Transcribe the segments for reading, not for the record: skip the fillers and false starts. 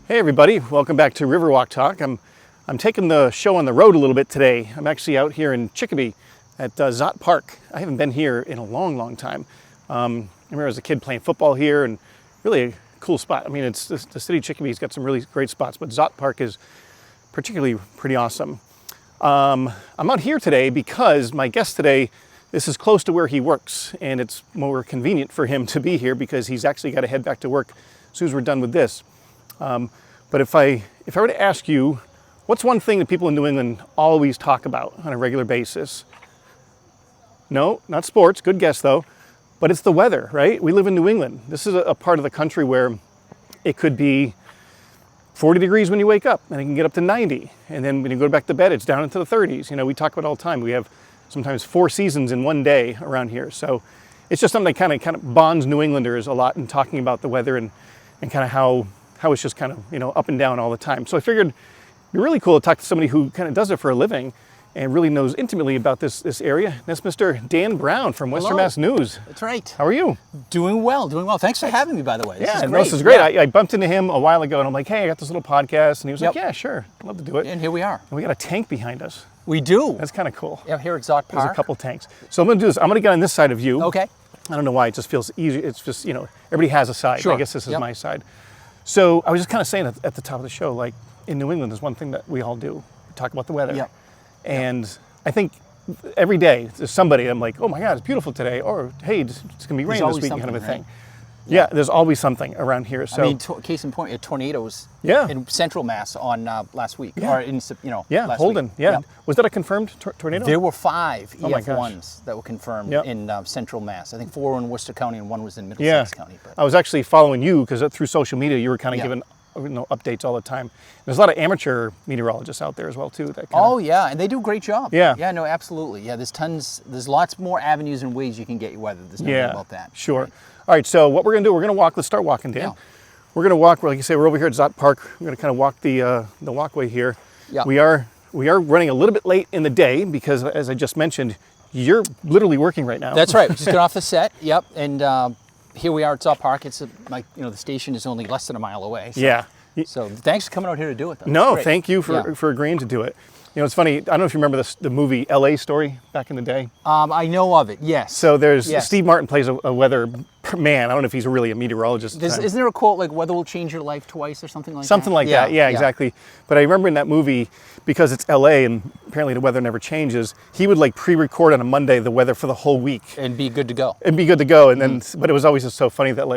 Hey everybody, welcome back to Riverwalk Talk. I'm taking the show on the road a little bit today. I'm actually out here in Chicopee at Szot Park. I haven't been here in a long time. I remember as a kid playing football here, and really a cool spot. I mean, it's the city of Chicopee's got some really great spots, but Szot Park is particularly pretty awesome. I'm out here today because my guest today, this is close to where he works, and it's more convenient for him to be here because he's actually got to head back to work as soon as we're done with this. But if I were to ask you, what's one thing that people in New England always talk about on a regular basis? No, not sports. Good guess though. But it's the weather, right? We live in New England. This is a part of the country where it could be 40 degrees when you wake up, and it can get up to 90. And then when you go back to bed, it's down into the 30s. You know, we talk about it all the time. We have sometimes 4 seasons in one day around here. So it's just something that kind of bonds New Englanders a lot in talking about the weather and kind of how it's just kind of, you know, up and down all the time. So I figured it'd be really cool to talk to somebody who kind of does it for a living and really knows intimately about this area. That's Mr. Dan Brown from Western Mass News. That's right. How are you? Doing well. Thanks for having me, by the way. This is great. Yeah. I bumped into him a while ago, and I'm like, hey, I got this little podcast. And he was like, yeah, sure. I'd love to do it. And here we are. And we got a tank behind us. We do. That's kind of cool. Yeah, here at Szot Park. There's a couple tanks. So I'm going to do this. I'm going to get on this side of you. Okay. I don't know why. It just feels easy. It's just, you know, everybody has a side. Sure. I guess this is my side. So I was just kind of saying at the top of the show, like in New England, there's one thing that we all do. We talk about the weather. Yep. And I think every day there's somebody, I'm like, oh my God, it's beautiful today. Or, hey, it's going to be rain this week, kind of a thing. Right? Yeah, there's always something around here. So, I mean, case in point, tornadoes in Central Mass on last week. Yeah. Or in, last Holden. Week. Yeah. Was that a confirmed tornado? There were 5 EF1s that were confirmed in Central Mass. I think 4 were in Worcester County and 1 was in Middlesex County. But I was actually following you because through social media, you were kind of giving updates all the time. There's a lot of amateur meteorologists out there as well too. That and they do a great job. Yeah. Yeah, no, absolutely. Yeah, there's lots more avenues and ways you can get your weather. There's no doubt about that. Sure. Right. All right, so what we're going to do, we're going to walk. Let's start walking, Dan. Yeah. We're going to walk, like you say, we're over here at Szot Park. We're going to kind of walk the walkway here. Yeah. We are running a little bit late in the day because, as I just mentioned, you're literally working right now. That's right. We just got off the set. Yep. And here we are at Szot Park. It's the station is only less than a mile away. So, yeah. So thanks for coming out here to do it, though. No, thank you for agreeing to do it. You know, it's funny. I don't know if you remember the movie LA Story back in the day. I know of it. Yes. So there's Steve Martin plays a weather man. I don't know if he's really a meteorologist. Isn't there a quote like "weather will change your life twice" or something like that? Something like that. Yeah, exactly. But I remember in that movie, because it's LA and apparently the weather never changes, he would like pre-record on a Monday the weather for the whole week and be good to go. And then, but it was always just so funny that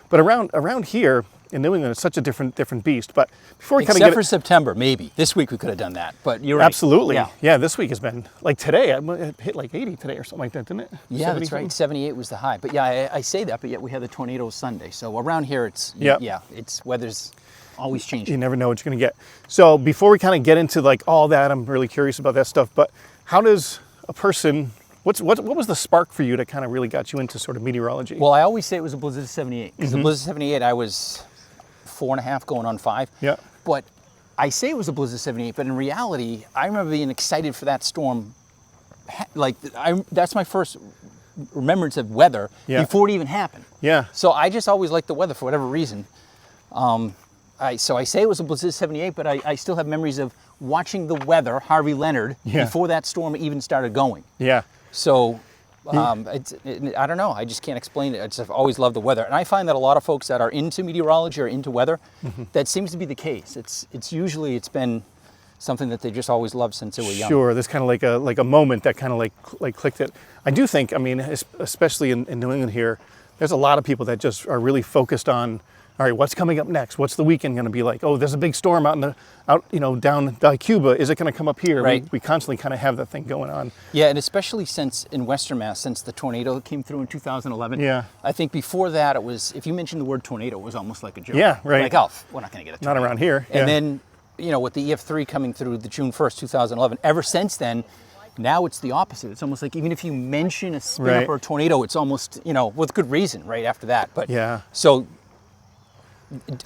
but around here in New England, it's such a different beast. But before we kind of except for September, maybe this week we could have done that. But you're right. Absolutely. Yeah. This week has been like today. It hit like 80 today or something like that, didn't it? Yeah, that's right. 78 was the high. But yeah, I say that. But yet we had the tornado Sunday. So around here, it's weather's always changing. You never know what you're going to get. So before we kind of get into like all that, I'm really curious about that stuff. But how does a person? What was the spark for you that kind of really got you into sort of meteorology? Well, I always say it was a blizzard of 78 because the blizzard of 78, I was 4.5 going on 5. Yeah. But I say it was a blizzard of 78, but in reality, I remember being excited for that storm. That's my first remembrance of weather before it even happened. Yeah. So I just always liked the weather for whatever reason. So I say it was a blizzard of 78, but I still have memories of watching the weather, Harvey Leonard, before that storm even started going. Yeah. So I don't know. I just can't explain it. I've always loved the weather. And I find that a lot of folks that are into meteorology or into weather, that seems to be the case. It's usually been something that they just always loved since they were young. Sure. There's kind of like a moment that kind of like clicked it. I do think, I mean, especially in New England here, there's a lot of people that just are really focused on, all right, what's coming up next? What's the weekend going to be like? Oh, there's a big storm down by Cuba. Is it going to come up here? Right. We constantly kind of have that thing going on. Yeah, and especially since in Western Mass, since the tornado that came through in 2011. Yeah. I think before that, it was, if you mentioned the word tornado, it was almost like a joke. Yeah, right. Like, oh, we're not going to get a tornado. Not around here. And then, with the EF3 coming through the June 1st, 2011, ever since then, now it's the opposite. It's almost like even if you mention a spin-up or a tornado, it's almost, with good reason right after that. But so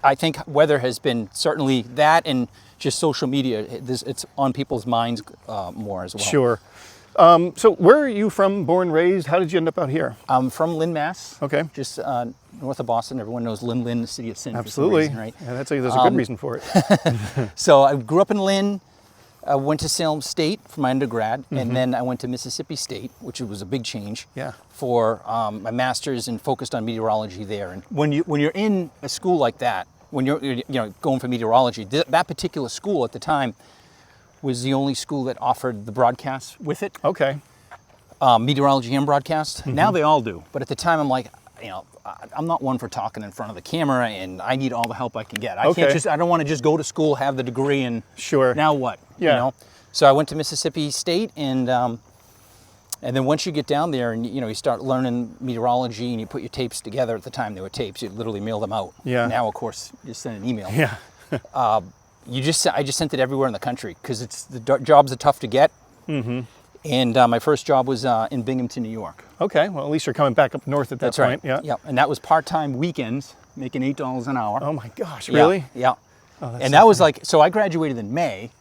I think weather has been certainly that, and just social media, it's on people's minds more as well. Sure. So where are you from, born, raised? How did you end up out here? I'm from Lynn, Mass. Okay. Just north of Boston. Everyone knows Lynn, the city of sin. Absolutely. For some reason, right? Yeah, there's a good reason for it. So I grew up in Lynn. I went to Salem State for my undergrad, and then I went to Mississippi State, which was a big change. Yeah. For my master's and focused on meteorology there. And when you're in a school like that, when you're going for meteorology, that particular school at the time was the only school that offered the broadcast with it. Okay. Meteorology and broadcast. Now they all do, but at the time I'm like, I'm not one for talking in front of the camera, and I need all the help I can get. I don't want to just go to school, have the degree, and sure. Now what? Yeah. So I went to Mississippi State, and then once you get down there and you start learning meteorology and you put your tapes together. At the time they were tapes, you literally mail them out. Yeah. Now of course you just send an email. Yeah. I just sent it everywhere in the country because the jobs are tough to get. Mm-hmm. And my first job was in Binghamton, New York. Okay, well at least you're coming back up north at that That's point. Right. Yeah. And that was part-time weekends, making $8 an hour. Oh my gosh, really? Yeah. Oh, and that was so I graduated in May.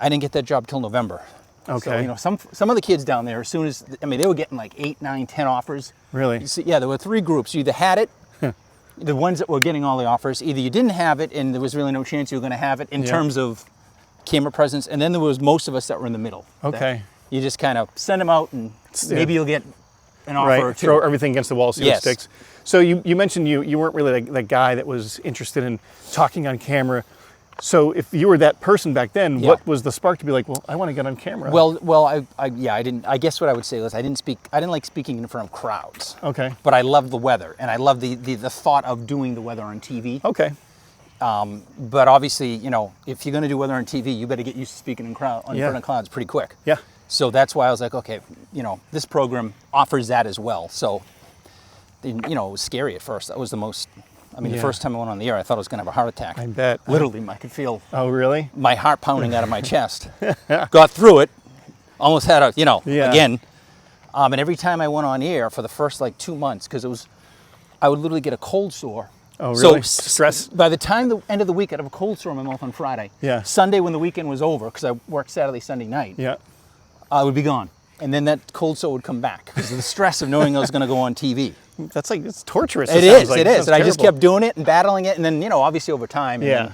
I didn't get that job till November. Okay. So some of the kids down there, as soon as they were getting like 8, 9, 10 offers. Really? Yeah, there were 3 groups. You either had it, the ones that were getting all the offers. Either you didn't have it, and there was really no chance you were going to have it in terms of camera presence. And then there was most of us that were in the middle. Okay. You just kind of send them out, and maybe you'll get an offer or two. Throw everything against the wall, see what sticks. So you mentioned you weren't really the guy that was interested in talking on camera. So if you were that person back then, what was the spark to be like, well, I want to get on camera? Well, I didn't. I guess what I would say was I didn't like speaking in front of crowds. Okay. But I loved the weather, and I loved the thought of doing the weather on TV. Okay. But obviously, if you're going to do weather on TV, you better get used to speaking in front of crowds pretty quick. Yeah. So that's why I was like, okay, this program offers that as well. So, it was scary at first. That was the most. The first time I went on the air, I thought I was going to have a heart attack. I bet. Literally, I could feel. Oh, really? My heart pounding out of my chest. Got through it. Almost had again. And every time I went on air for the first 2 months, because I would literally get a cold sore. Oh, really? So stress. By the time the end of the week, I'd have a cold sore in my mouth on Friday. Yeah. Sunday, when the weekend was over, because I worked Saturday, Sunday night. Yeah. I would be gone. And then that cold sore would come back because of the stress of knowing I was going to go on TV. That's it's torturous. It is. Like. It is. And terrible. I just kept doing it and battling it. And then, obviously over time. Yeah.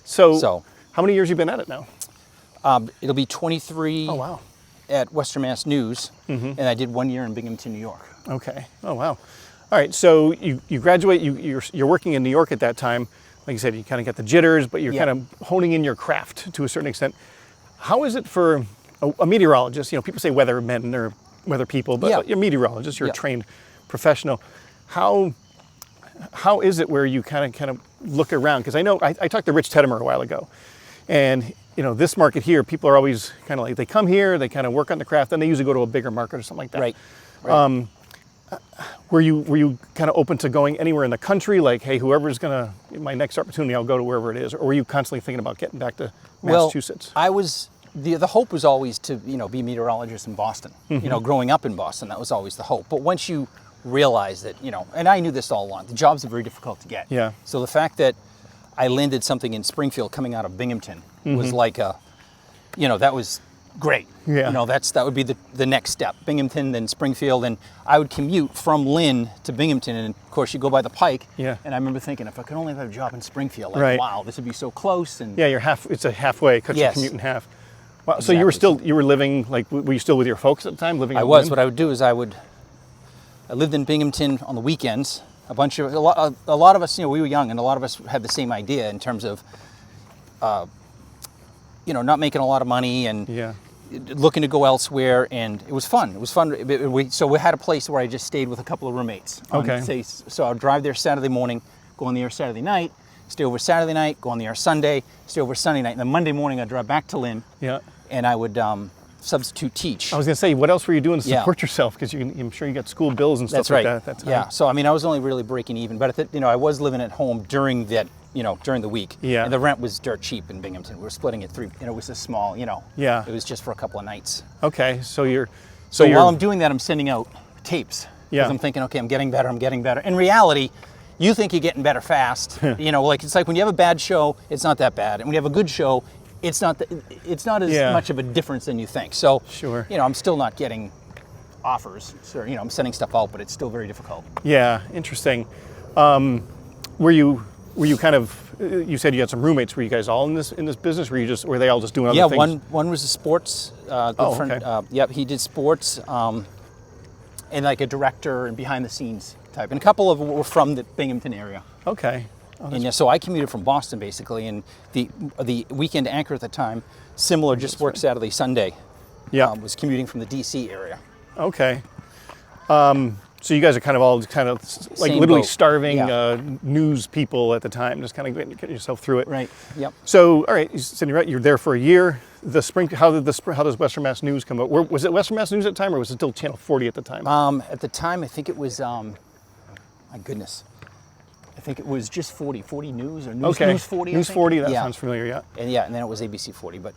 So how many years have you been at it now? It'll be 23 Oh, wow. at Western Mass News. And I did 1 year in Binghamton, New York. Okay. Oh, wow. All right. So you graduate, you're working in New York at that time. Like you said, you kind of got the jitters, but you're kind of honing in your craft to a certain extent. How is it for a meteorologist? People say weathermen or weather people, but you're a meteorologist, you're a trained professional. How is it where you kind of look around? Because I know I talked to Rich Teddemer a while ago, and this market here, people are always kind of like, they come here, they kind of work on the craft, then they usually go to a bigger market or something like that. Right. Were you kind of open to going anywhere in the country? Like, hey, whoever's gonna my next opportunity, I'll go to wherever it is. Or were you constantly thinking about getting back to Massachusetts? Well, I was. The hope was always to be a meteorologist in Boston. Growing up in Boston, that was always the hope. But once you realize that, and I knew this all along, the jobs are very difficult to get. Yeah. So the fact that I landed something in Springfield coming out of Binghamton was like that was great. Yeah. That would be the next step. Binghamton, then Springfield, and I would commute from Lynn to Binghamton, and of course you go by the Pike. Yeah. And I remember thinking, if I could only have a job in Springfield, wow, this would be so close. And yeah, it's a halfway, cut your commute in half. Wow. Exactly. So you were living, were you still with your folks at the time? I was. What I would do is I lived in Binghamton on the weekends. A lot of us, we were young, and a lot of us had the same idea in terms of, not making a lot of money and looking to go elsewhere. And it was fun. It was fun. So we had a place where I just stayed with a couple of roommates. Okay. So I'd drive there Saturday morning, go on the air Saturday night, stay over Saturday night, go on the air Sunday, stay over Sunday night, and then Monday morning I'd drive back to Lynn. Yeah. And I would substitute teach. I was going to say, what else were you doing to support yourself? Because I'm sure you got school bills and stuff like that at that time. Yeah. So I was only really breaking even, but I was living at home during that, during the week. Yeah. And the rent was dirt cheap in Binghamton. We were splitting it 3, and it was a small, Yeah. It was just for a couple of nights. Okay. So while I'm doing that, I'm sending out tapes. Yeah. Because I'm thinking, okay, I'm getting better. In reality, you think you're getting better fast. It's like when you have a bad show, it's not that bad. And when you have a good show, it's not as much of a difference than you think. So, Sure. I'm still not getting offers. So, I'm sending stuff out, but it's still very difficult. Yeah, interesting. Were you kind of? You said you had some roommates. Were you guys all in this business? Were they all just doing other things? Yeah, one was a sports good friend. Okay. Yep, he did sports, and like a director and behind the scenes type. And a couple of them were from the Binghamton area. Okay. Oh, And so I commuted from Boston basically, and the weekend anchor at the time, similar, just worked Saturday, Sunday. Yeah. Was commuting from the DC area. Okay. So you guys are kind of all like Same literally boat. starving news people at the time, just kind of getting yourself through it. Right. Yep. So, all right, you said you're there for a year. How does Western Mass News come up? Was it Western Mass News at the time, or was it still Channel 40 at the time? At the time, I think it was, my goodness, I think it was just 40 News or News 40. News 40. That Yeah. sounds familiar. Yeah. And then it was ABC 40. But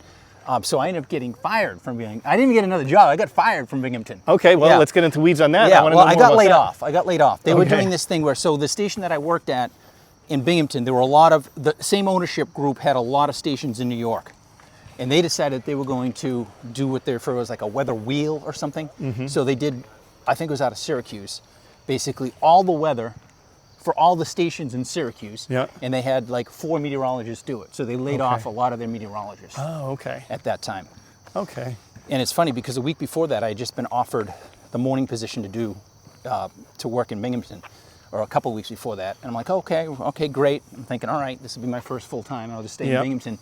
so I ended up getting fired from Binghamton. I didn't even get another job. I got fired from Binghamton. Okay. Well, Yeah. let's get into weeds on that. Yeah, wanna well, know I more got about laid that. off. I got laid off. They were Okay. doing this thing where, so the station that I worked at in Binghamton, there were a lot of, the same ownership group had a lot of stations in New York. And they decided they were going to do what they refer to as like a weather wheel or something. Mm-hmm. So they did, I think it was out of Syracuse, basically all the weather for all the stations in Syracuse. Yeah. And they had like 4 meteorologists do it. So they laid off a lot of their meteorologists Oh, okay. at that time. Okay. And it's funny because a week before that, I had just been offered the morning position to work in Binghamton, or a couple weeks before that. And I'm like, okay, great. I'm thinking, all right, this will be my first full time. I'll just stay in Binghamton.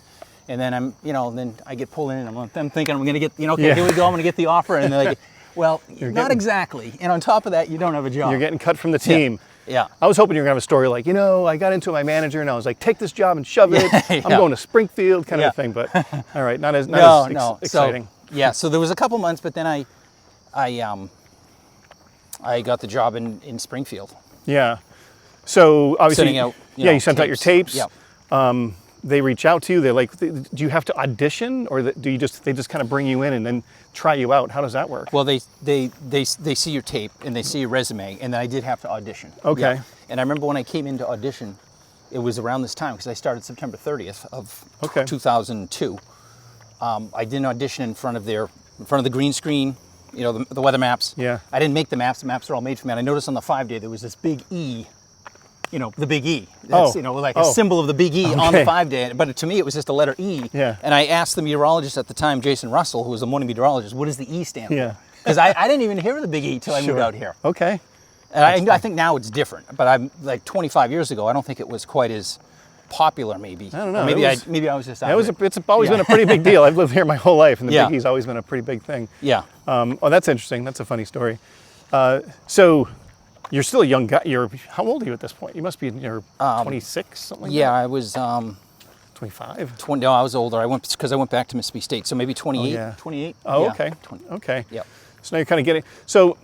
And then then I get pulled in, and I'm thinking I'm going to get, here we go, I'm going to get the offer. And they're like, well, not exactly. And on top of that, you don't have a job. You're getting cut from the team. Yeah. I was hoping you were going to have a story like, I got into my manager and I was like, take this job and shove it. Yeah. I'm going to Springfield kind of a thing. But all right, not as exciting. So there was a couple months, but then I got the job in Springfield. Yeah. So obviously, Sending out, you sent out your tapes. Yeah. They reach out to you. They're like, do you have to audition, or they just kind of bring you in and then try you out? How does that work? Well, they see your tape and they see your resume, and then I did have to audition. Okay. Yeah. And I remember when I came in to audition, it was around this time because I started September 30th of 2002. I did an audition in front of the green screen, the weather maps. Yeah. I didn't make the maps. The maps are all made for me. And I noticed on the 5-day there was this big E. The big E. That's, a symbol of the big E on the 5-day. But to me, it was just a letter E. Yeah. And I asked the meteorologist at the time, Jason Russell, who was the morning meteorologist, what does the E stand for? Yeah. Because I didn't even hear of the big E till I moved out here. Okay. And I think now it's different. But I'm like 25 years ago, I don't think it was quite as popular. Maybe. I don't know. Or maybe I was just out. It's always been a pretty big deal. I've lived here my whole life, and the Yeah. Big E's always been a pretty big thing. Yeah. That's interesting. That's a funny story. So you're still a young guy. How old are you at this point? You must be in your 26, something like that? Yeah, I was 25? 20. No, I was older. I went back to Mississippi State, so maybe 28. yeah. 28. Oh, Yeah, okay. 20. Okay. Yep. So now you're kind of getting. So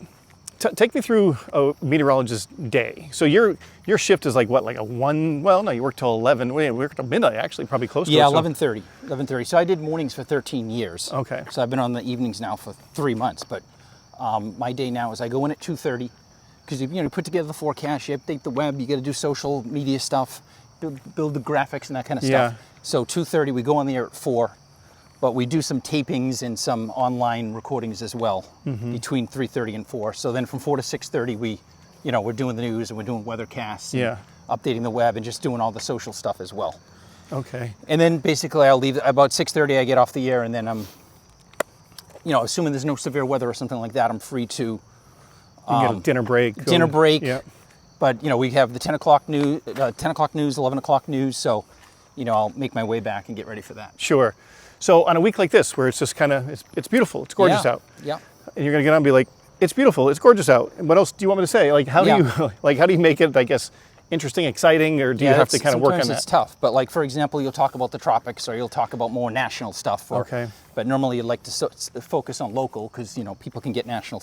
take me through a meteorologist's day. So your shift is like what, like a 1? Well, no, you work till 11. Wait, you work till midnight actually, probably close to it. Yeah, So- 11:30. 11:30. So I did mornings for 13 years. Okay. So I've been on the evenings now for 3 months. But my day now is I go in at 2:30 because you put together the forecast, you update the web, you got to do social media stuff, build the graphics and that kind of stuff. Yeah. So 2:30 we go on the air at 4. But we do some tapings and some online recordings as well between 3:30 and 4. So then from 4 to 6:30 we're doing the news and we're doing weathercasts, and updating the web and just doing all the social stuff as well. Okay. And then basically I'll leave about 6:30. I get off the air, and then I'm, assuming there's no severe weather or something like that, I'm free to You can get a dinner break. dinner break. Yeah. But we have the 10 o'clock news, 11 o'clock news. So, I'll make my way back and get ready for that. Sure. So on a week like this, where it's just kind of, it's beautiful, it's gorgeous out. Yeah. And you're gonna get on and be like, it's beautiful, it's gorgeous out. And what else do you want me to say? Like, how do you make it, I guess, interesting, exciting, or do you have to kind of work on that? Sometimes it's tough, but like, for example, you'll talk about the tropics, or you'll talk about more national stuff. Okay. But normally you'd like to focus on local, because, people can get national.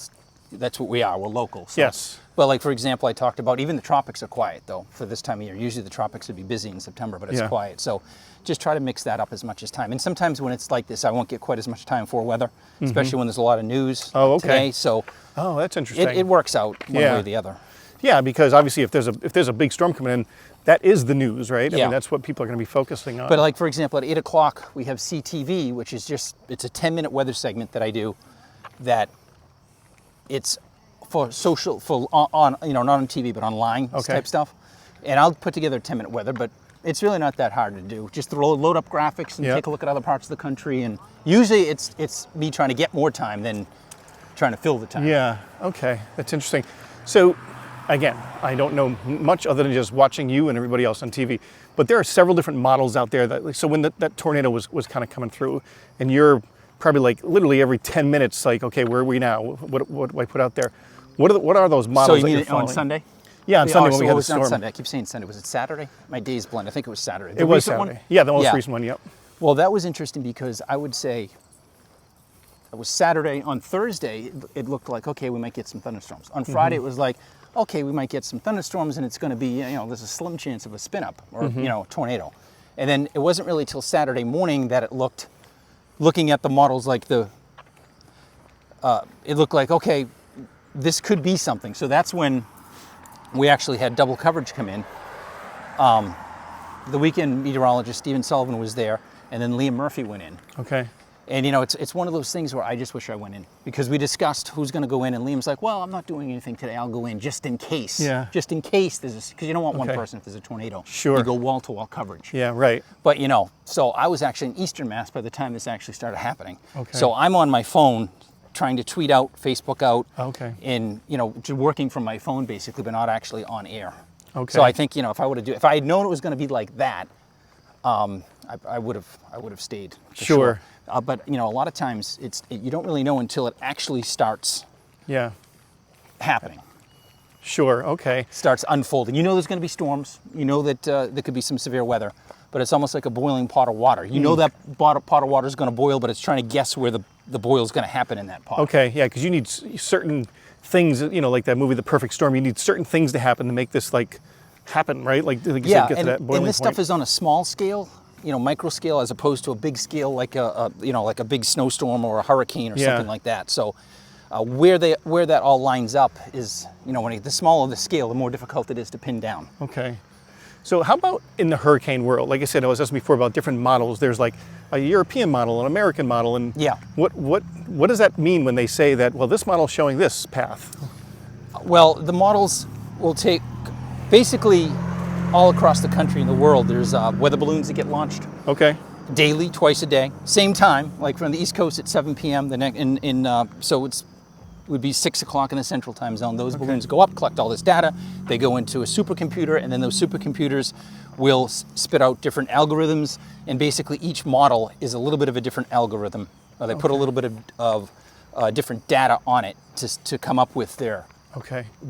That's what we are, we're local. So. Yes. But like, for example, I talked about, even the tropics are quiet, though, for this time of year. Usually the tropics would be busy in September, but it's quiet. So just try to mix that up as much as time. And sometimes when it's like this, I won't get quite as much time for weather, especially when there's a lot of news today. So Oh, that's interesting. it works out one way or the other. Yeah, because obviously if there's a big storm coming in, that is the news, right? I Yeah. mean, that's what people are going to be focusing on. But like, for example, at 8 o'clock, we have CTV, which is it's a 10-minute weather segment that I do that it's for social, on not on TV, but online type stuff. And I'll put together a 10-minute weather, but it's really not that hard to do. Just load up graphics and take a look at other parts of the country. And usually it's me trying to get more time than trying to fill the time. Yeah, okay, that's interesting. So, again, I don't know much other than just watching you and everybody else on TV, but there are several different models out there that, so when that tornado was kind of coming through, and you're probably like literally every 10 minutes, like, okay, where are we now? What do I put out there? What are those models So you that mean you're following? on Sunday? Yeah, on Sunday when we had the was on storm. Sunday? I keep saying Sunday. Was it Saturday? My days blend. I think it was Saturday. It was Saturday. Yeah, the most recent one, yep. Well, that was interesting because I would say it was Saturday. On Thursday, it looked like, okay, we might get some thunderstorms. On Friday, it was like, okay, we might get some thunderstorms and it's going to be, there's a slim chance of a spin up or, a tornado. And then it wasn't really till Saturday morning that it looking at the models like it looked like, okay, this could be something. So that's when we actually had double coverage come in. The weekend meteorologist, Stephen Sullivan, was there, and then Liam Murphy went in. Okay. And it's one of those things where I just wish I went in, because we discussed who's going to go in, and Liam's like, well, I'm not doing anything today. I'll go in just in case. Yeah. Just in case because you don't want one person if there's a tornado. Sure. You go wall-to-wall coverage. Yeah, right. But, so I was actually in Eastern Mass by the time this actually started happening. Okay. So I'm on my phone trying to tweet out, Facebook out, and just working from my phone basically, but not actually on air. Okay. So I think if I had known it was going to be like that, I would have stayed. Sure. But a lot of times you don't really know until it actually starts. Yeah. Happening. Sure. Okay. Starts unfolding. There's going to be storms. That there could be some severe weather, but it's almost like a boiling pot of water. That pot of water is going to boil, but it's trying to guess where the boil is going to happen in that pot. Okay. Yeah, because you need certain things. Like that movie, The Perfect Storm. You need certain things to happen to make this happen, right? Like you said, get to that boiling and this point. stuff is on a small scale. Micro scale, as opposed to a big scale like a big snowstorm or a hurricane or something like that. So where that all lines up is, the smaller the scale, the more difficult it is to pin down. Okay. So how about in the hurricane world? Like I said, I was asking before about different models. There's like a European model, an American model, and what does that mean when they say that, well, this model is showing this path? Well, the models will take basically all across the country and the world. There's weather balloons that get launched. Okay. Daily, twice a day, same time. Like from the East Coast at 7 p.m. So it would be 6 o'clock in the Central Time Zone. Those balloons go up, collect all this data. They go into a supercomputer, and then those supercomputers will spit out different algorithms. And basically, each model is a little bit of a different algorithm. They put a little bit of different data on it to come up with their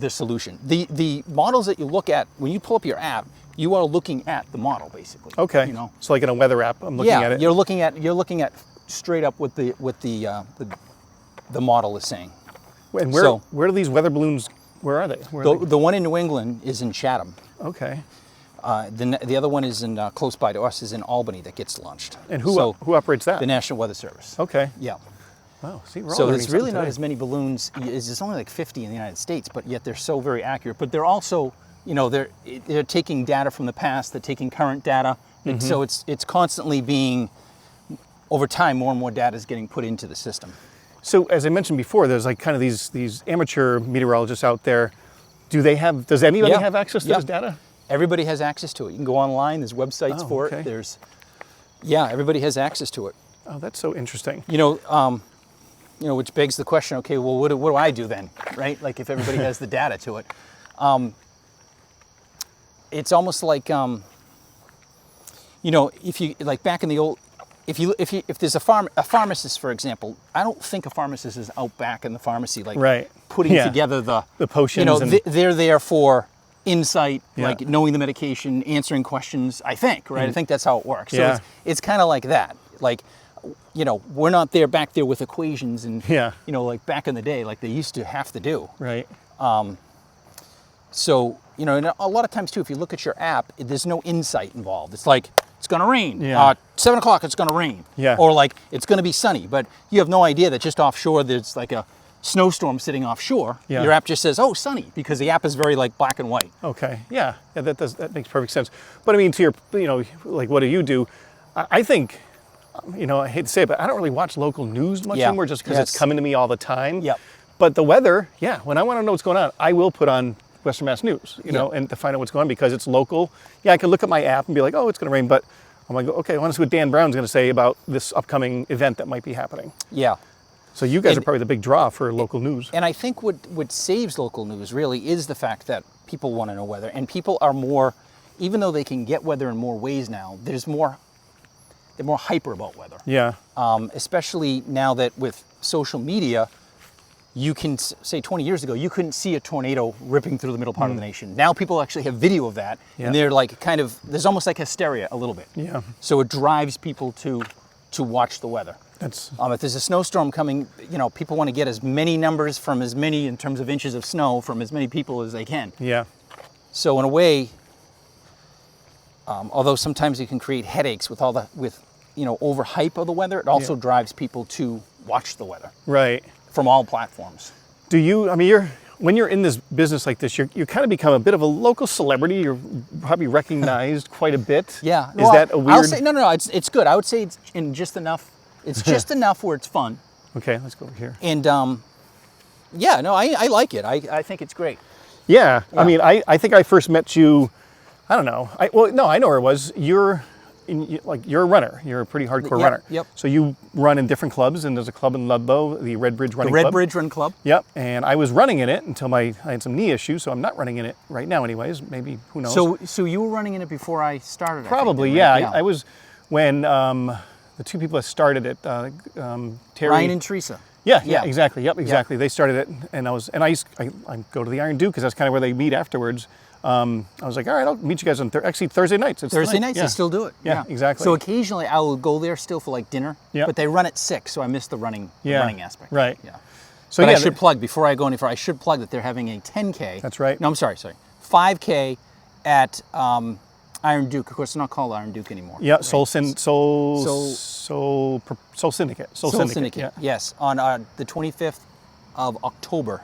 solution. The models that you look at when you pull up your app, you are looking at the model basically. Okay. So like in a weather app, I'm looking at it. You're looking at straight up what the model is saying. And where do these weather balloons? Where are they? The one in New England is in Chatham. Okay. The other one is in close by to us is in Albany that gets launched. And who operates that? The National Weather Service. Okay. Yeah. Wow. See, So there's really not as many balloons. There's only like 50 in the United States, but yet they're so very accurate. But they're also, they're taking data from the past. They're taking current data. And so it's constantly being, over time, more and more data is getting put into the system. So as I mentioned before, there's like kind of these amateur meteorologists out there. Does anybody have access to this data? Everybody has access to it. You can go online. There's websites for it. Everybody has access to it. Oh, that's so interesting. Which begs the question, okay, well, what do I do then, right? Like if everybody has the data to it. It's almost like, if you, like back in the old, if there's a pharmacist, for example, I don't think a pharmacist is out back in the pharmacy, like putting together the potions. They're there for insight, like knowing the medication, answering questions, I think, right? I think that's how it works. So it's kind of like that. Like, we're not back there with equations and, like back in the day, like they used to have to do. Right. So, and a lot of times too, if you look at your app, there's no insight involved. It's like, it's going to rain. 7 o'clock, it's going to rain. Yeah. Or like, it's going to be sunny. But you have no idea that just offshore, there's like a snowstorm sitting offshore, Yeah. your app just says, "Oh, sunny," because the app is very like black and white. Okay. Yeah. That makes perfect sense. But I mean, to your, like, what do you do? I think, I hate to say it, but I don't really watch local news much Yeah. anymore, just because it's coming to me all the time. Yep. But the weather, yeah, when I want to know what's going on, I will put on Western Mass News, Yep. and to find out what's going on, because it's local. Yeah, I can look at my app and be like, oh, it's going to rain, but I'm like, okay, I want to see what Dan Brown's going to say about this upcoming event that might be happening. Yeah. So you guys are probably the big draw for local news. And I think what saves local news really is the fact that people want to know weather, and people are more, even though they can get weather in more ways now, they're more hyper about weather. Yeah. Especially now that with social media, you can say 20 years ago, you couldn't see a tornado ripping through the middle part of the nation. Now people actually have video of that, and they're like there's almost like hysteria a little bit. Yeah. So it drives people to watch the weather. If there's a snowstorm coming, people want to get as many numbers from as many in terms of inches of snow from as many people as they can. Yeah. So in a way, although sometimes you can create headaches with overhype of the weather, it also drives people to watch the weather. Right. From all platforms. Do you, when you're in this business like this, you kind of become a bit of a local celebrity. You're probably recognized quite a bit. Yeah. Is that a weird? I'll say, no, it's good. I would say it's in just enough. It's just enough where it's fun. Okay, let's go over here. And I like it. I think it's great. Yeah. I think I first met you, I don't know. I know where it was. You're a runner. You're a pretty hardcore runner. Yep. So you run in different clubs, and there's a club in Ludlow, the Red Bridge Running Club. The Red Bridge Run Club. Yep. And I was running in it until I had some knee issues, so I'm not running in it right now anyways. Maybe, who knows? So you were running in it before I started? Probably, I think, yeah. right? I was, when the two people that started it, Terry. Ryan and Teresa. Yeah, exactly. Yep, exactly. They started it, and I go to the Iron Duke because that's kind of where they meet afterwards. I was like, all right, I'll meet you guys on Thursday nights. Thursday nights, they still do it. Yeah, exactly. So occasionally I will go there still for like dinner, but they run at 6, so I miss the running aspect. Right. Yeah. So but I should plug, before I go any further, I should plug that they're having a 10K. That's right. No, I'm sorry. 5K at Iron Duke. Of course, it's not called Iron Duke anymore. Yeah, right? Soul Syndicate. Soul Syndicate. Yes, on the 25th of October.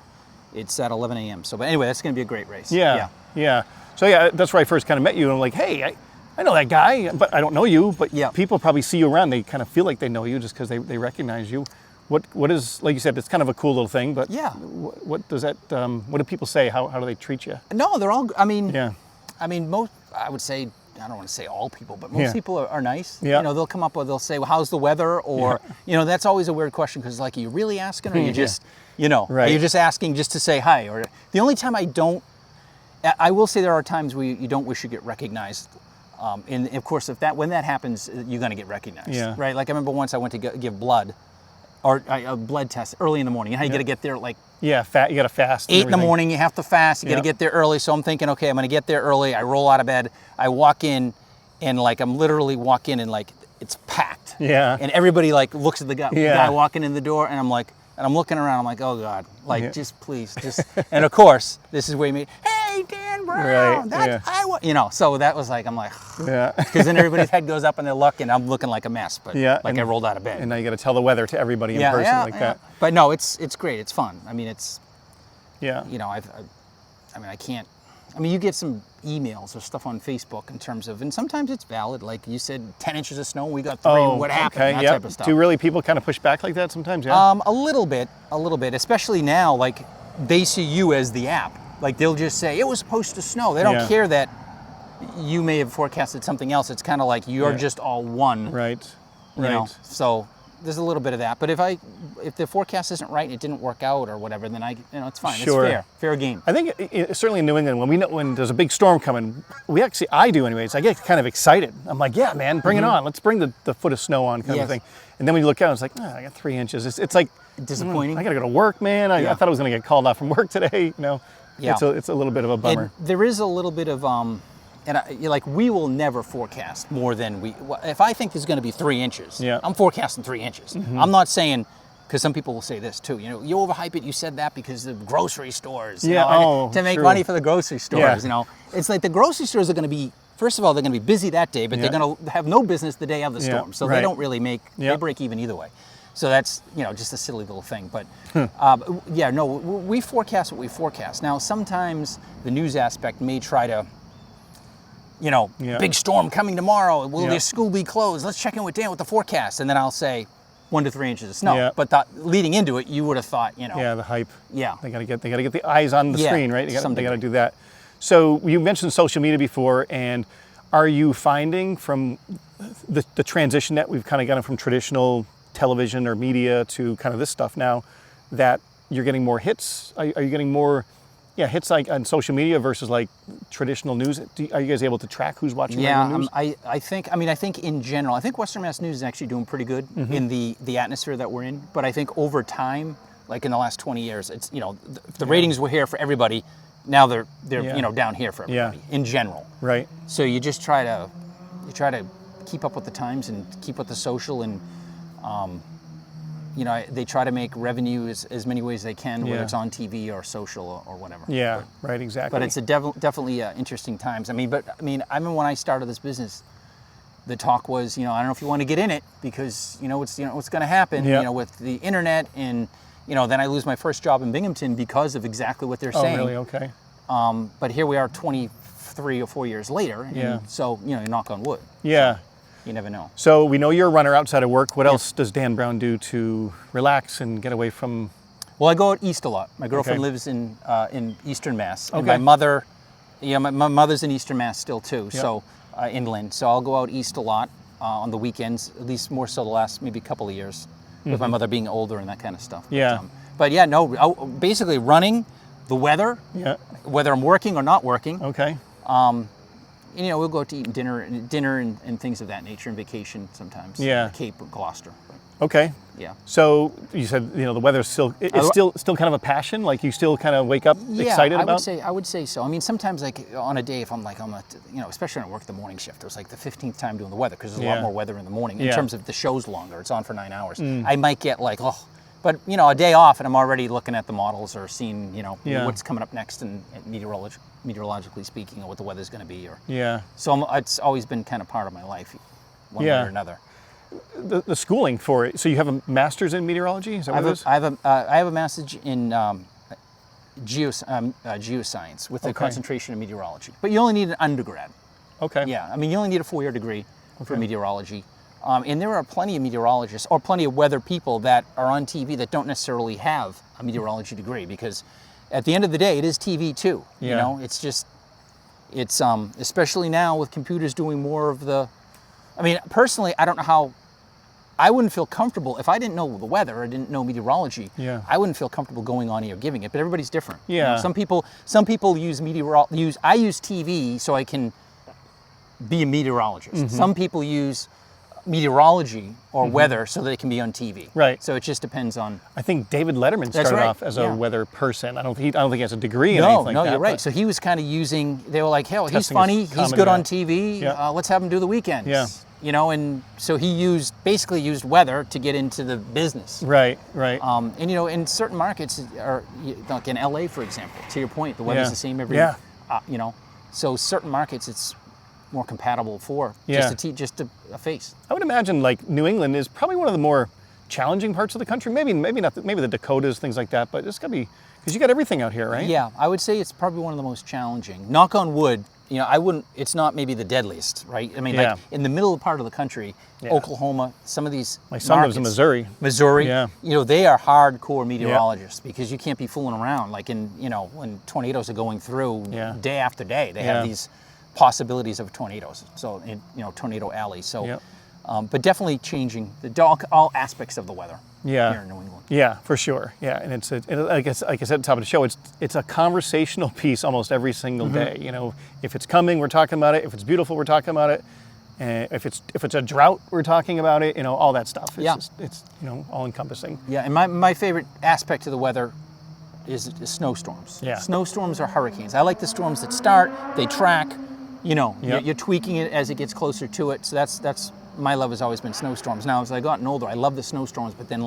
It's at 11 a.m. So, but anyway, that's going to be a great race. Yeah. So that's where I first kind of met you, and I'm like, hey, I know that guy, but I don't know you. But people probably see you around. They kind of feel like they know you just because they recognize you. What is, like you said, it's kind of a cool little thing. But what does that? What do people say? How do they treat you? No, they're all. Most. I would say. I don't want to say all people, but most people are nice. Yeah. They'll come up with, they'll say, well, how's the weather? Or, that's always a weird question because, like, are you really asking, or are you just, are you just asking just to say hi? Or the only time I will say there are times where you don't wish you get recognized. And of course, when that happens, you're going to get recognized, right? Like I remember once I went to give blood, or a blood test early in the morning. You got to get there like you got to fast. 8 in the morning. You have to fast. You got to get there early. So I'm thinking, okay, I'm going to get there early. I roll out of bed. I walk in, and I'm literally walk in, and it's packed. Yeah. And everybody looks at the guy walking in the door, and I'm like, and I'm looking around. I'm like, oh God, just please, just. And of course, this is where you meet. Hey, Dan Brown. So that was I'm like, because then everybody's head goes up and they look, and I'm looking like a mess, but I rolled out of bed. And now you got to tell the weather to everybody in person that. But no, it's great. It's fun. I mean, it's. I can't. You get some emails or stuff on Facebook in terms of, and sometimes it's valid. Like you said, 10 inches of snow, we got 3. What happened? Okay, that type of stuff. Do really people kind of push back like that sometimes? Yeah. A little bit, especially now. They see you as the app. They'll just say it was supposed to snow. They don't care that you may have forecasted something else. It's kind of like you're just all one. Right. So there's a little bit of that. But if the forecast isn't right and it didn't work out or whatever, then it's fine. Sure. It's fair game. I think certainly in New England, when there's a big storm coming, I do anyways, I get kind of excited. I'm like, yeah, man, bring it on. Let's bring the foot of snow on kind of thing. And then when you look out, it's like, I got 3 inches. It's like disappointing. I got to go to work, man. I thought I was going to get called off from work today. Yeah. It's a little bit of a bummer. And there is a little bit of we will never forecast more than if I think there's going to be 3 inches, I'm forecasting 3 inches. I'm not saying, because some people will say this too, you overhype it, you said that because the grocery stores, to make money for the grocery stores, It's like the grocery stores are going to be, first of all, they're going to be busy that day, but they're going to have no business the day of the storm. So they don't really they break even either way. So that's, just a silly little thing. But yeah, no, we forecast what we forecast. Now, sometimes the news aspect may try to, big storm coming tomorrow. Will the school be closed? Let's check in with Dan with the forecast. And then I'll say 1 to 3 inches of snow. Yeah. But leading into it, you would have thought, Yeah, the hype. Yeah. They gotta get the eyes on the screen, right? They gotta do that. So you mentioned social media before, and are you finding from the transition that we've kind of gotten from traditional television or media to kind of this stuff now, that you're getting more hits? Are you getting more hits like on social media versus like traditional news? Are you guys able to track who's watching regular news? I think in general, I think Western Mass News is actually doing pretty good in the atmosphere that we're in. But I think over time, like in the last 20 years, it's the ratings were here for everybody. Now they're down here for everybody in general. Right. So you just try to keep up with the times and keep with the social, and they try to make revenue as many ways they can, whether it's on TV or social or whatever. Yeah, right, exactly. But it's definitely interesting times. I remember when I started this business, the talk was, I don't know if you want to get in it because what's going to happen, with the internet, and then I lose my first job in Binghamton because of exactly what they're saying. Oh, really? Okay. But here we are 23 or 4 years later, and so knock on wood. Yeah. So you never know. So we know you're a runner outside of work. What else does Dan Brown do to relax and get away from? Well, I go out east a lot. My girlfriend lives in Eastern Mass. And Okay. my mother, my mother's in Eastern Mass still too. So in Lynn. So I'll go out east a lot on the weekends, at least more so the last maybe couple of years, with my mother being older and that kind of stuff. Yeah. But basically running, the weather, whether I'm working or not working. Okay. We'll go out to eat dinner and things of that nature, and vacation sometimes. Yeah. Cape or Gloucester. Okay. Yeah. So you said the weather's still still kind of a passion. Like you still kind of wake up excited about. I would say so. I mean, sometimes like on a day, if I'm especially when I work the morning shift, it was like the 15th time doing the weather because there's a lot more weather in the morning. In terms of the show's longer, it's on for 9 hours. I might get like but a day off and I'm already looking at the models or seeing what's coming up next and meteorologically speaking, or what the weather's going to be. So it's always been kind of part of my life, one way or another. The schooling for it. So you have a master's in meteorology? Is that what it is? I have a master's in geoscience with a concentration in meteorology. But you only need an undergrad. Okay. Yeah, you only need a 4-year degree for meteorology. And there are plenty of meteorologists or plenty of weather people that are on TV that don't necessarily have a meteorology degree, because at the end of the day, it is TV too. It's just, especially now with computers doing more of the, personally, I don't know how, I wouldn't feel comfortable if I didn't know the weather or didn't know meteorology. Yeah. I wouldn't feel comfortable going on here giving it, but everybody's different. Yeah. Some people use I use TV so I can be a meteorologist. Some people use meteorology or weather so that it can be on TV. Right. So it just depends on. I think David Letterman started off as a weather person. I don't think he has a degree in anything like that. No, you're right. So he was kind of using. They were like, "Hell, he's funny. He's good on TV. Let's have him do the weekends." Yeah. And so he basically used weather to get into the business. Right. And in certain markets, like in LA, for example, to your point, the weather's the same every. So certain markets, it's more compatible for just a face. I would imagine like New England is probably one of the more challenging parts of the country. Maybe not. Maybe the Dakotas, things like that. But it's gotta be because you got everything out here, right? Yeah, I would say it's probably one of the most challenging. Knock on wood. I wouldn't. It's not maybe the deadliest, right? Like in the middle part of the country, Oklahoma, some of these. My son lives in Missouri. Yeah. They are hardcore meteorologists because you can't be fooling around. Like when tornadoes are going through day after day, they have these possibilities of tornadoes. So tornado alley. So, but definitely changing all aspects of the weather here in New England. Yeah, for sure. Yeah, and like I said at the top of the show, it's a conversational piece almost every single day. If it's coming, we're talking about it. If it's beautiful, we're talking about it. If it's a drought, we're talking about it. All that stuff. It's all encompassing. Yeah, and my favorite aspect of the weather is snowstorms. Yeah. Snowstorms are hurricanes. I like the storms that start, they track. You're tweaking it as it gets closer to it. So that's my love has always been snowstorms. Now, as I gotten older, I love the snowstorms, but then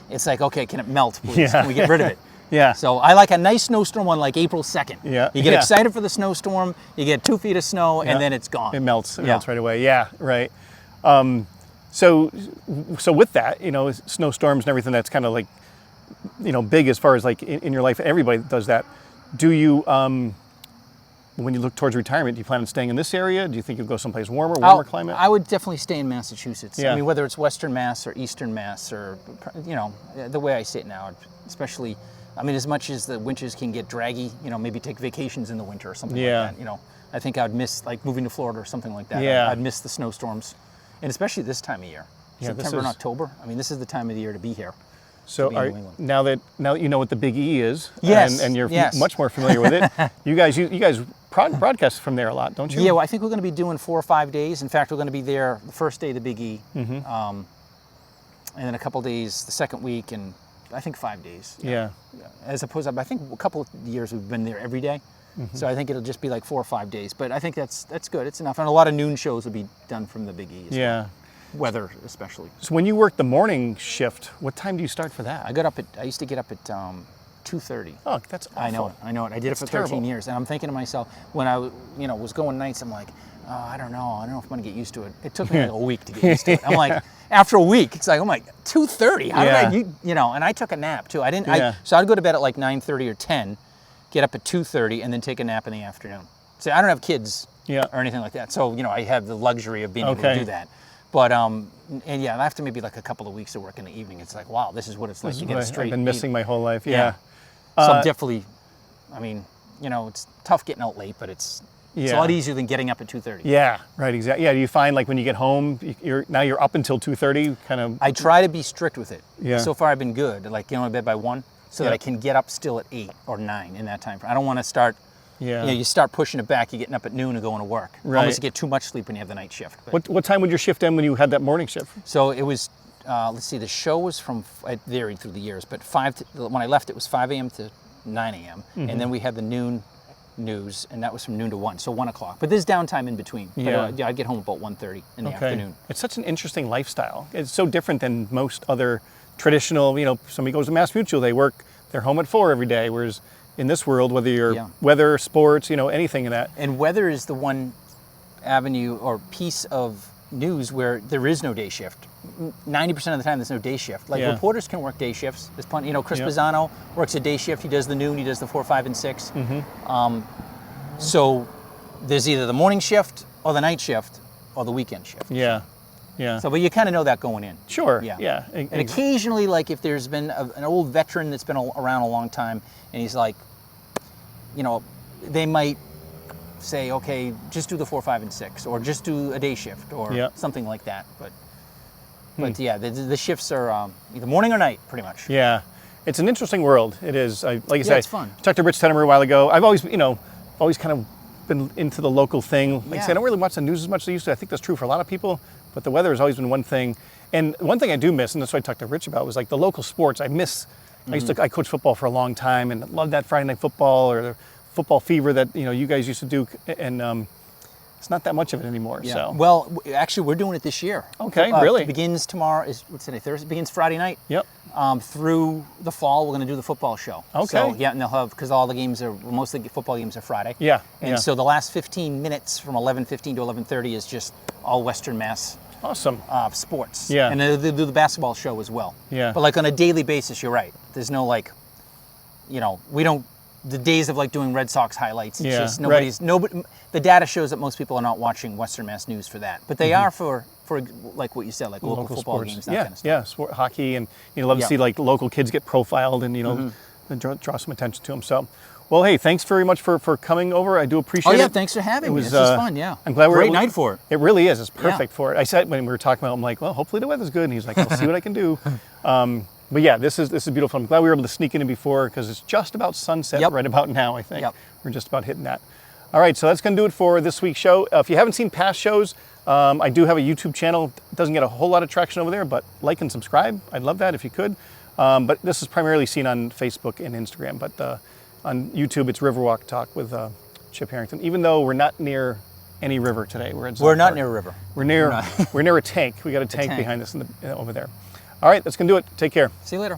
it's like, okay, can it melt, please? Can we get rid of it? Yeah. So I like a nice snowstorm on like April 2nd. Yeah. You get excited for the snowstorm, you get 2 feet of snow, and then it's gone. It melts. It Yeah. melts right away. Yeah, right. So with that, snowstorms and everything, that's kind of like, big as far as like in your life. Everybody does that. Do you, when you look towards retirement, do you plan on staying in this area? Do you think you'll go someplace warmer climate? I would definitely stay in Massachusetts. Yeah. I mean, whether it's Western Mass or Eastern Mass, or the way I see it now, especially. I mean, as much as the winters can get draggy, maybe take vacations in the winter or something like that. I think I'd miss like moving to Florida or something like that. Yeah. I'd miss the snowstorms, and especially this time of year, September and October. I mean, this is the time of the year to be here. So now that you know what the Big E is, yes, and you're much more familiar with it, you guys broadcast from there a lot, don't you? Yeah, well, I think we're going to be doing 4 or 5 days. In fact, we're going to be there the first day of the Big E, and then a couple days the second week, and I think 5 days. Yeah. As opposed to, I think a couple of years we've been there every day. So I think it'll just be like 4 or 5 days. But I think that's good. It's enough. And a lot of noon shows will be done from the Big E as well. Weather especially. So when you work the morning shift, what time do you start for that? I used to get up at 2:30. Oh, that's awful. I know it. I did it for 13 years. And I'm thinking to myself, when I was going nights, I'm like, oh, I don't know if I'm going to get used to it. It took me like a week to get used to it. I'm like, after a week, it's like, oh my, 2:30. How did and I took a nap too. So I'd go to bed at like 9:30 or 10, get up at 2:30, and then take a nap in the afternoon. So I don't have kids or anything like that. So, I have the luxury of being able to do that. But, after maybe like a couple of weeks of work in the evening, it's like, wow, this is what it's like to get a straight. I've been missing my whole life, So I'm definitely, it's tough getting out late, but it's a lot easier than getting up at 2:30. Yeah, right, exactly. Yeah, do you find like when you get home, you're up until 2:30, kind of? I try to be strict with it. Yeah. So far I've been good, like getting to bed by 1, so that I can get up still at 8 or 9 in that time. I don't want to start, you start pushing it back, you're getting up at noon and going to work. Right. Almost get too much sleep when you have the night shift. But. What time would your shift end when you had that morning shift? So it was, let's see, the show was it varied through the years, but when I left it was 5 a.m. to 9 a.m. And then we had the noon news, and that was from noon to 1, so 1 o'clock. But there's downtime in between. I'd get home about 1:30 in the afternoon. It's such an interesting lifestyle. It's so different than most other traditional, somebody goes to Mass Mutual, they're home at 4 every day, whereas in this world, whether you're weather, sports, anything in that. And weather is the one avenue or piece of news where there is no day shift. 90% of the time there's no day shift. Like reporters can work day shifts. There's plenty, Chris Pisano works a day shift. He does the noon, he does the 4, 5, and 6. So there's either the morning shift or the night shift or the weekend shift. Yeah. So, but you kind of know that going in. Sure. Yeah. And occasionally, like if there's been an old veteran that's been around a long time, and he's like, they might say, okay, just do the 4, 5, and 6, or just do a day shift, or something like that. But the shifts are either morning or night, pretty much. Yeah, it's an interesting world. It is. Like I said, it's fun. I talked to Rich Tennemer a while ago. I've always, always kind of been into the local thing. Like I said, I don't really watch the news as much as I used to. I think that's true for a lot of people, but the weather has always been one thing. And one thing I do miss, and that's what I talked to Rich about, was like the local sports. I miss. I coached football for a long time, and loved that Friday night football or the football fever that you guys used to do, and it's not that much of it anymore. Yeah. So well, actually, we're doing it this year. Okay, really? It begins tomorrow. What's today? Thursday. It begins Friday night. Yep. Through the fall, we're going to do the football show. Okay. So and they'll have, because all the games most of the football games are Friday. Yeah. And so the last 15 minutes from 11:15 to 11:30 is just all Western Mass. Awesome. Sports. Yeah. And they'll do the basketball show as well. Yeah. But like on a daily basis, you're right. There's no we don't. The days of like doing Red Sox highlights, it's just nobody. The data shows that most people are not watching Western Mass news for that, but they are for like what you said, like local football sports. games, that kind of stuff. Yeah, hockey, and love to see like local kids get profiled and and draw some attention to them. So, well, hey, thanks very much for coming over. I do appreciate it. Thanks for having me. This was was fun. Yeah, I'm glad great night for it. It really is. It's perfect for it. I said when we were talking about it, I'm like, well, hopefully the weather's good, and he's like, I'll see what I can do. But yeah, this is beautiful. I'm glad we were able to sneak in before, because it's just about sunset right about now, I think. We're just about hitting that. All right, so that's going to do it for this week's show. If you haven't seen past shows, I do have a YouTube channel. It doesn't get a whole lot of traction over there, but like and subscribe. I'd love that if you could. But this is primarily seen on Facebook and Instagram. But on YouTube, it's Riverwalk Talk with Chip Harrington. Even though we're not near any river today, we're not near a river. We're near a tank. We got a tank behind us over there. All right, that's going to do it. Take care. See you later.